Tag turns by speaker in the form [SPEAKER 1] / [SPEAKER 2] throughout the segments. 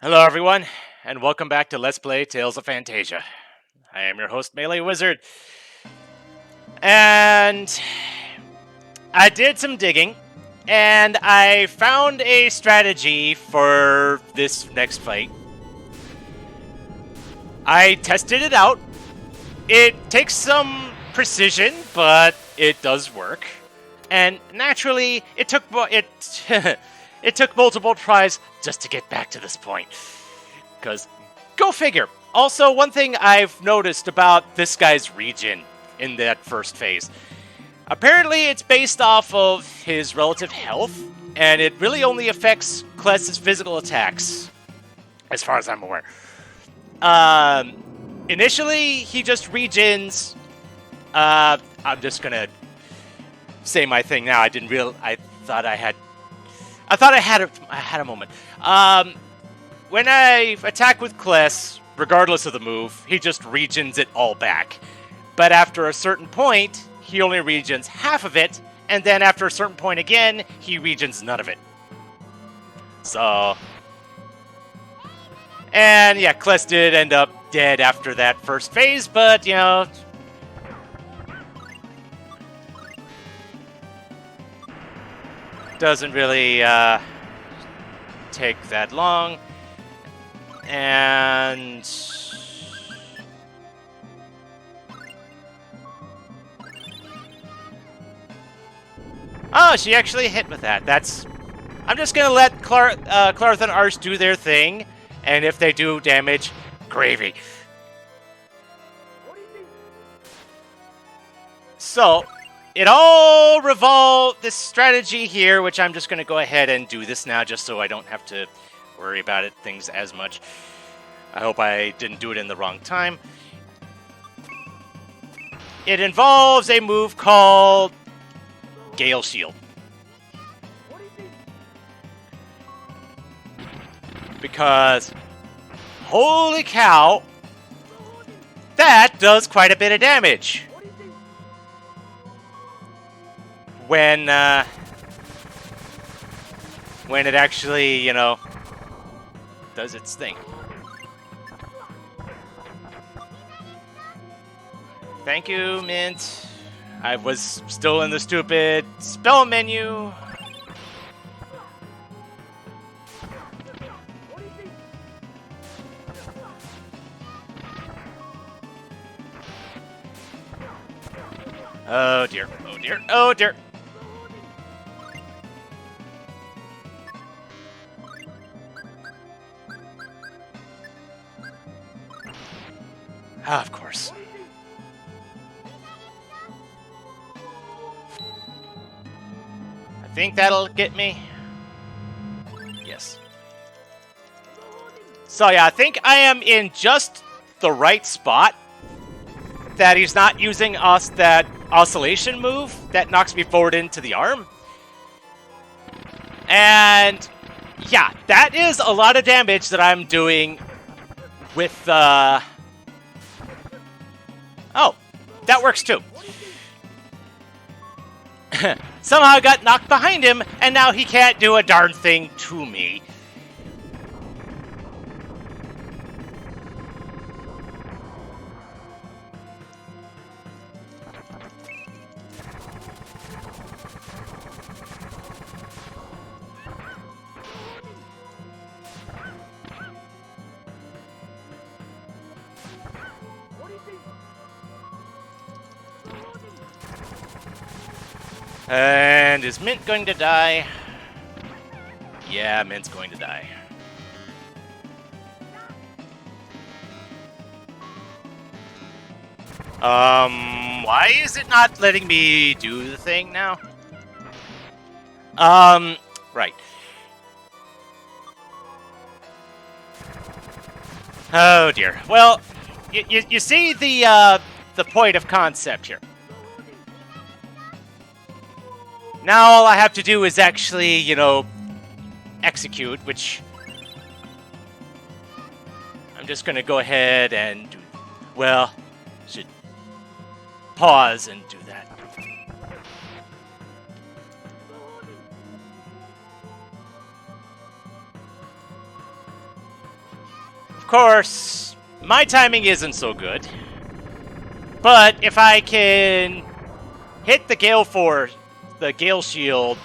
[SPEAKER 1] Hello, everyone, and welcome back to Let's Play Tales of Phantasia. I am your host, MeleeWizard, and I did some digging, and I found a strategy for this next fight. I tested it out. It takes some precision, but it does work. And naturally, it took it took multiple tries just to get back to this point. Because, go figure. Also, one thing I've noticed about this guy's regen in that first phase. Apparently, it's based off of his relative health, and it really only affects Kless's physical attacks, as far as I'm aware. Initially, he just regens. I'm just gonna say my thing now. I thought I had a moment. When I attack with Kless, regardless of the move, he just regens it all back. But after a certain point, he only regens half of it, and then after a certain point again, he regens none of it. So... And yeah, Kless did end up dead after that first phase, but, you know... Doesn't really, take that long. And... Oh, she actually hit with that. That's... I'm just gonna let Clarth and Arsh do their thing, and if they do damage, gravy. So, it all revolves this strategy here, which I'm just gonna go ahead and do this now, just so I don't have to worry about things as much. I hope I didn't do it in the wrong time. It involves a move called Gale Shield. Because, holy cow, that does quite a bit of damage. When it actually, you know, does its thing. Thank you, Mint. I was still in the stupid spell menu. Oh dear, oh dear, oh dear. Ah, of course. I think that'll get me. Yes. So yeah, I think I am in just the right spot. That he's not using that oscillation move that knocks me forward into the arm. And yeah, that is a lot of damage that I'm doing with Oh, that works too. Somehow I got knocked behind him, and now he can't do a darn thing to me. And is Mint going to die? Yeah, Mint's going to die. Why is it not letting me do the thing now? Right. Oh dear. Well, you see the point of concept here. Now all I have to do is actually, you know, execute, which I'm just going to go ahead and do. Well, should pause and do that. Of course, my timing isn't so good. But if I can hit the Gale Shield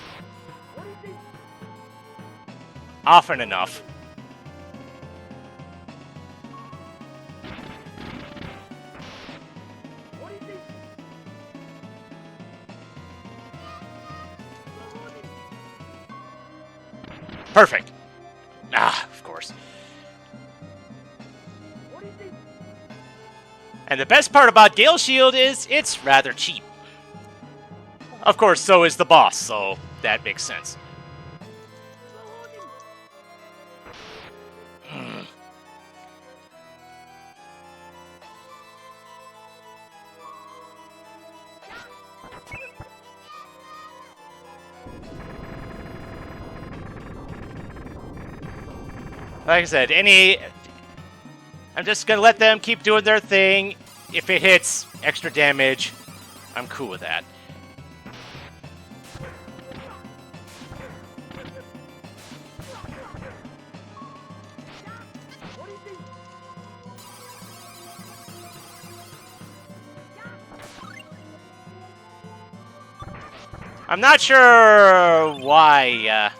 [SPEAKER 1] often enough, perfect. Ah, of course. And the best part about Gale Shield is it's rather cheap. Of course, so is the boss, so that makes sense. Like I said, I'm just gonna let them keep doing their thing. If it hits extra damage, I'm cool with that. I'm not sure why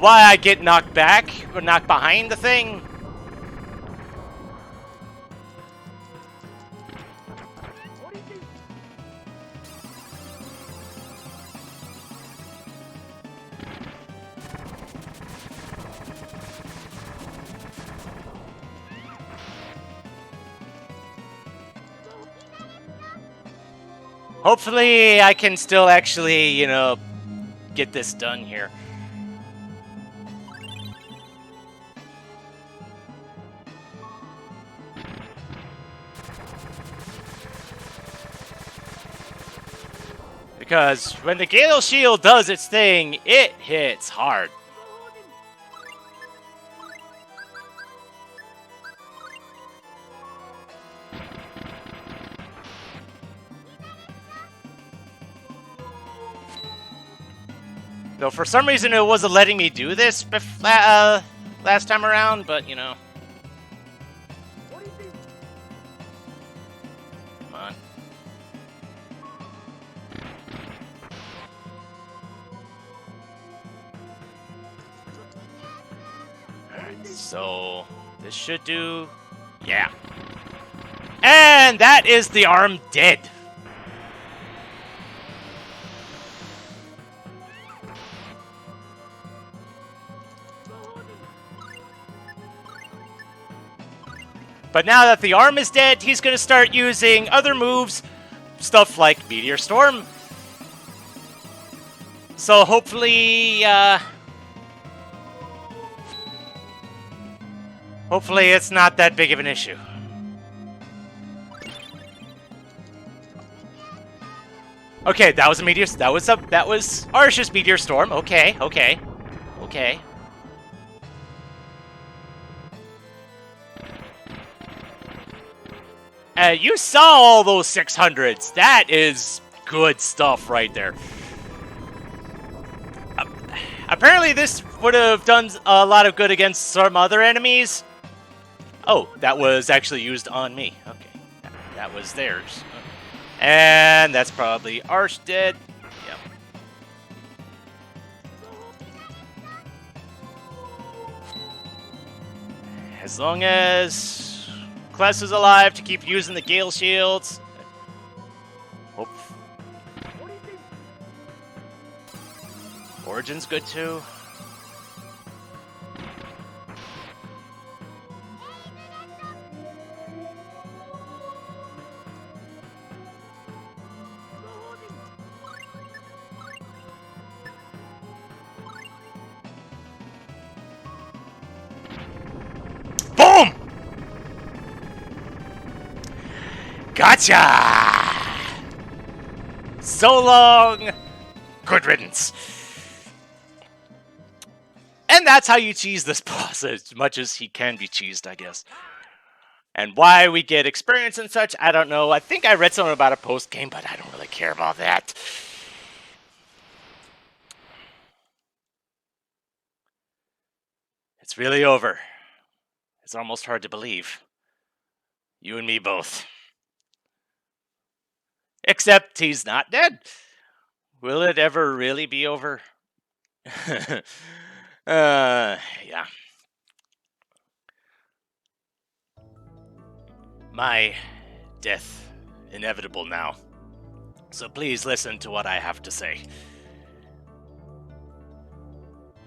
[SPEAKER 1] I get knocked back or knocked behind the thing. Hopefully, I can still actually, you know, get this done here. Because when the Gale Shield does its thing, it hits hard. Though for some reason it wasn't letting me do this last time around, but you know. Come on. Alright, so this should do... Yeah. And that is the arm dead. But now that the arm is dead, he's going to start using other moves, stuff like Meteor Storm. So hopefully, hopefully it's not that big of an issue. Okay, that was a meteor. That was Arsh's Meteor Storm. Okay. You saw all those 600s. That is good stuff right there. Apparently this would have done a lot of good against some other enemies. Oh, that was actually used on me. Okay, that was theirs. And that's probably Arsh dead. Yep. As long as Kless is alive to keep using the Gale Shields. Hope. Origin's good too. Boom! Gotcha! So long! Good riddance. And that's how you cheese this boss, as much as he can be cheesed, I guess. And why we get experience and such, I don't know. I think I read something about a post-game, but I don't really care about that. It's really over. It's almost hard to believe. You and me both. Except he's not dead. Will it ever really be over? Yeah. My death inevitable now. So please listen to what I have to say.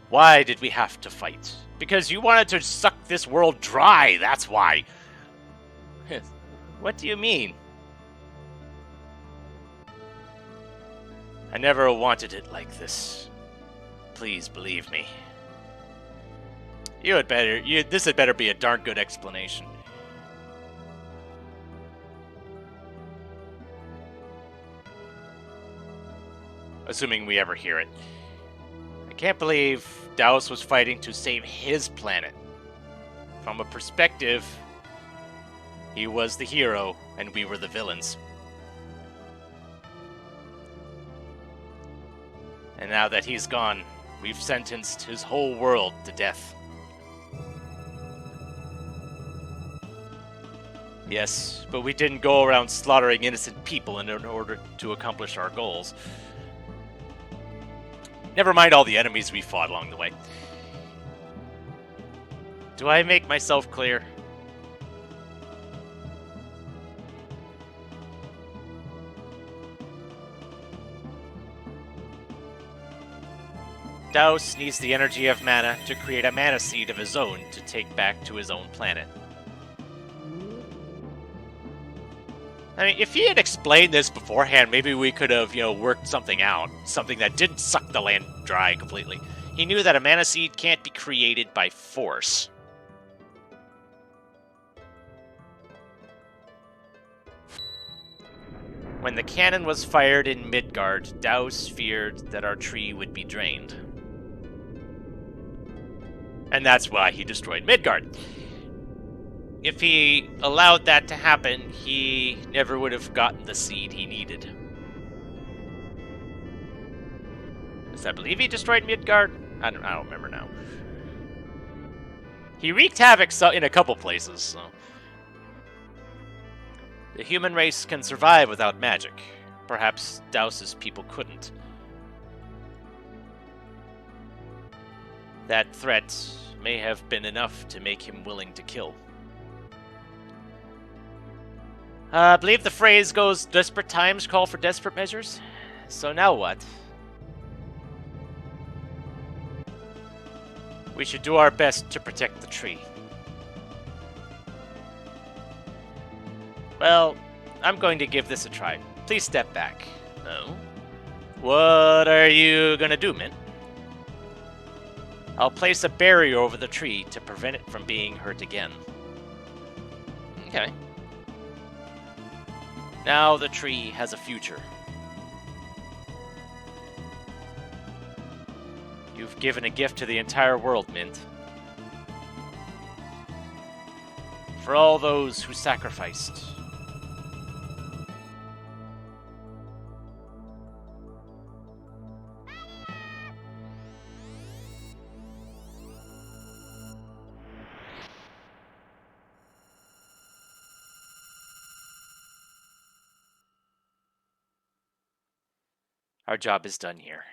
[SPEAKER 1] Why did we have to fight? Because you wanted to suck this world dry, that's why. What do you mean? I never wanted it like this. Please believe me. This had better be a darn good explanation. Assuming we ever hear it. I can't believe Daos was fighting to save his planet. From a perspective, he was the hero and we were the villains. And now that he's gone, we've sentenced his whole world to death. Yes, but we didn't go around slaughtering innocent people in order to accomplish our goals. Never mind all the enemies we fought along the way. Do I make myself clear? Daos needs the energy of mana to create a mana seed of his own to take back to his own planet. I mean, if he had explained this beforehand, maybe we could have, worked something out. Something that didn't suck the land dry completely. He knew that a mana seed can't be created by force. When the cannon was fired in Midgard, Daos feared that our tree would be drained. And that's why he destroyed Midgard. If he allowed that to happen, he never would have gotten the seed he needed. Does I believe he destroyed Midgard? I don't remember now. He wreaked havoc in a couple places, so. The human race can survive without magic. Perhaps Daos's people couldn't. That threat may have been enough to make him willing to kill. I believe the phrase goes, desperate times call for desperate measures. So now what? We should do our best to protect the tree. Well, I'm going to give this a try. Please step back. No? What are you gonna do, Mint? I'll place a barrier over the tree to prevent it from being hurt again. Okay. Now the tree has a future. You've given a gift to the entire world, Mint. For all those who sacrificed. Our job is done here.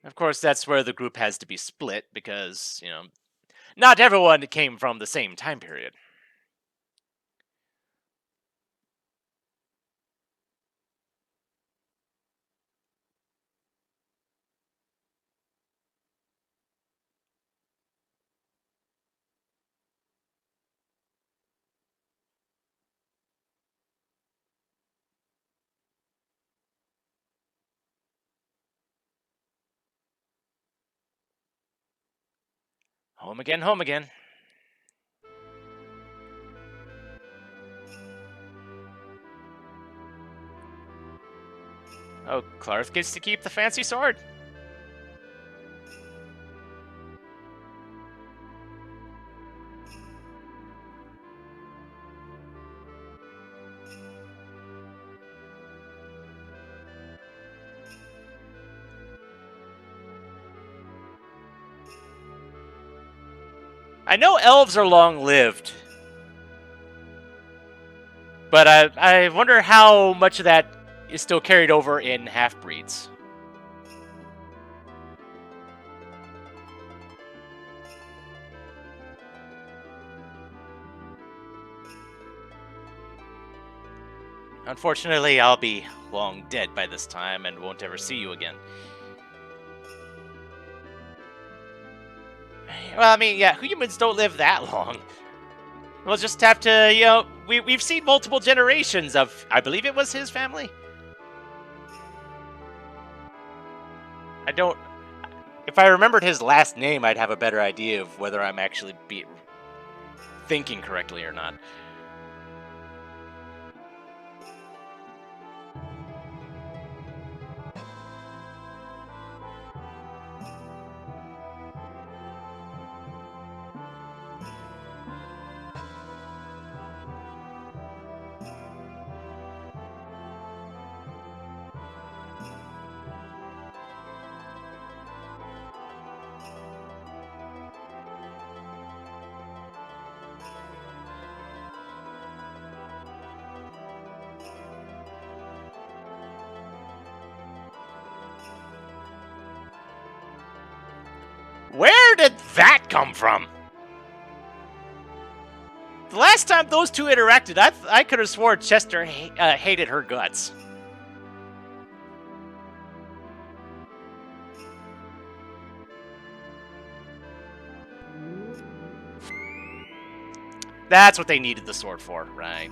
[SPEAKER 1] Of course, that's where the group has to be split because, not everyone came from the same time period. Home again, home again. Oh, Clarth gets to keep the fancy sword. I know elves are long-lived, but I wonder how much of that is still carried over in half-breeds. Unfortunately, I'll be long dead by this time and won't ever see you again. Well, I mean, yeah, humans don't live that long. We'll just have to, we've seen multiple generations of, I believe it was his family? If I remembered his last name, I'd have a better idea of whether I'm actually thinking correctly or not. Where did that come from? The last time those two interacted, I could have sworn Chester hated her guts. That's what they needed the sword for, right?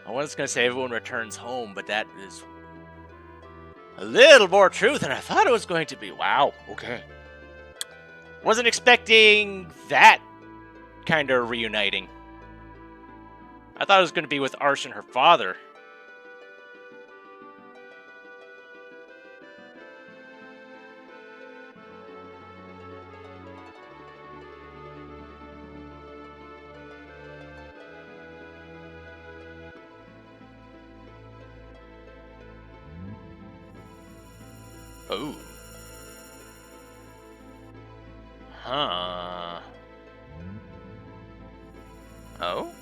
[SPEAKER 1] I was going to say everyone returns home, but that is a little more true than I thought it was going to be. Wow, okay. Wasn't expecting that kind of reuniting. I thought it was going to be with Arsh and her father. Oh. Huh. Oh?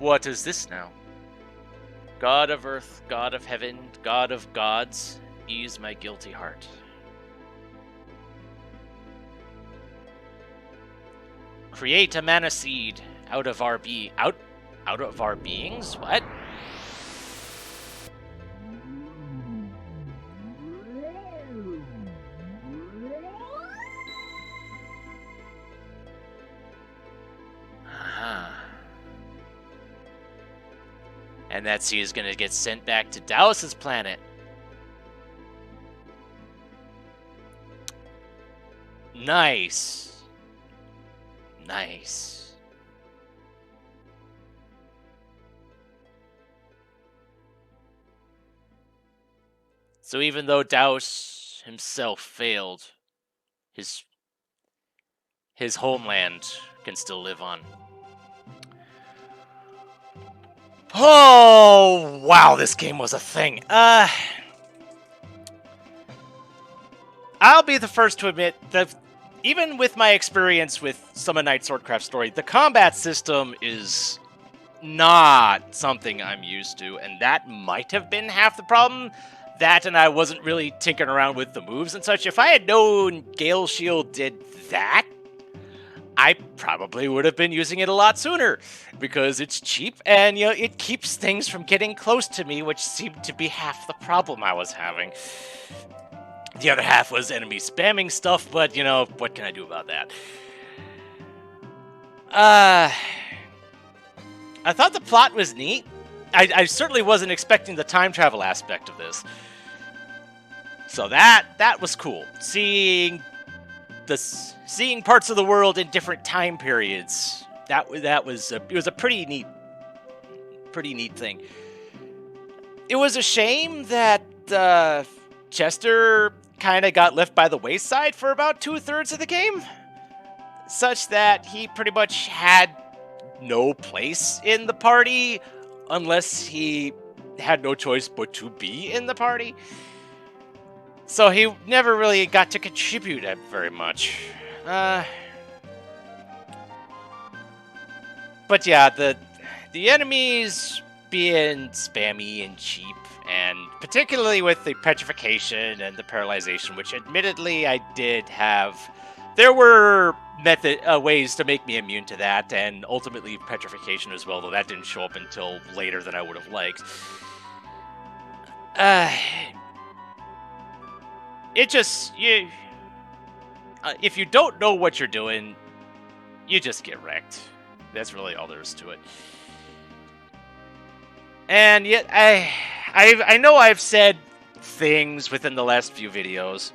[SPEAKER 1] What is this now? God of earth, God of heaven, God of gods, ease my guilty heart. Create a mana seed out of our beings? What? And that seed is going to get sent back to Dallas's planet. Nice. Nice. So even though Daus himself failed, his homeland can still live on. Oh, wow, this game was a thing. I'll be the first to admit that even with my experience with Summon Night Swordcraft Story, the combat system is not something I'm used to, and that might have been half the problem. That and I wasn't really tinkering around with the moves and such. If I had known Gale Shield did that, I probably would have been using it a lot sooner, because it's cheap and, it keeps things from getting close to me, which seemed to be half the problem I was having. The other half was enemy spamming stuff, but, what can I do about that? I thought the plot was neat. I certainly wasn't expecting the time travel aspect of this. So that was cool. Seeing parts of the world in different time periods. It was a pretty neat thing. It was a shame that Chester kind of got left by the wayside for about 2/3 of the game, such that he pretty much had no place in the party unless he had no choice but to be in the party. So he never really got to contribute very much. But yeah, the enemies being spammy and cheap, and particularly with the petrification and the paralyzation, which admittedly I did have. There were ways to make me immune to that, and ultimately petrification as well, though that didn't show up until later than I would have liked. It just, if you don't know what you're doing, you just get wrecked. That's really all there is to it. And yet, I know I've said things within the last few videos.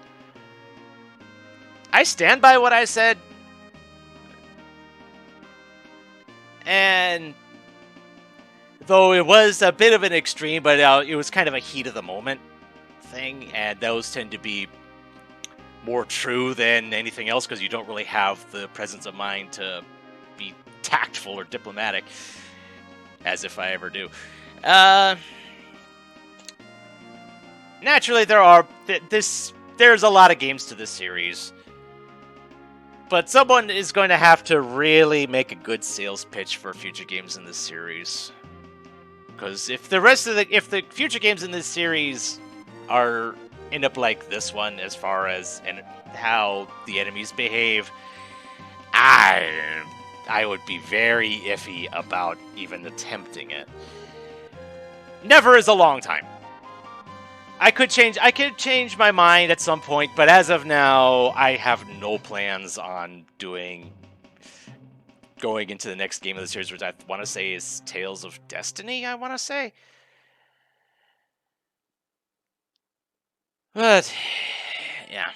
[SPEAKER 1] I stand by what I said. And though it was a bit of an extreme, but it was kind of a heat of the moment thing, and those tend to be more true than anything else because you don't really have the presence of mind to be tactful or diplomatic, as if I ever do. Naturally, there's a lot of games to this series, but someone is going to have to really make a good sales pitch for future games in this series. Because if the future games in this series end up like this one as far as how the enemies behave, I would be very iffy about even attempting it. Never is a long time. I could change my mind at some point, but as of now, I have no plans on going into the next game of the series, which I want to say is Tales of Destiny, I want to say. But, yeah.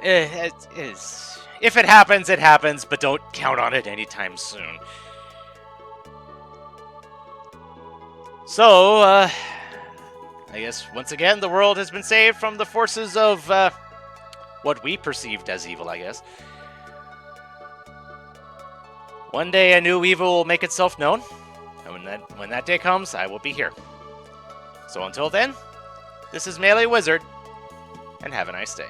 [SPEAKER 1] It is. If it happens, it happens, but don't count on it anytime soon. So, I guess, once again, the world has been saved from the forces of, what we perceived as evil, I guess. One day a new evil will make itself known, and when that day comes, I will be here. So until then, this is MeleeWizard, and have a nice day.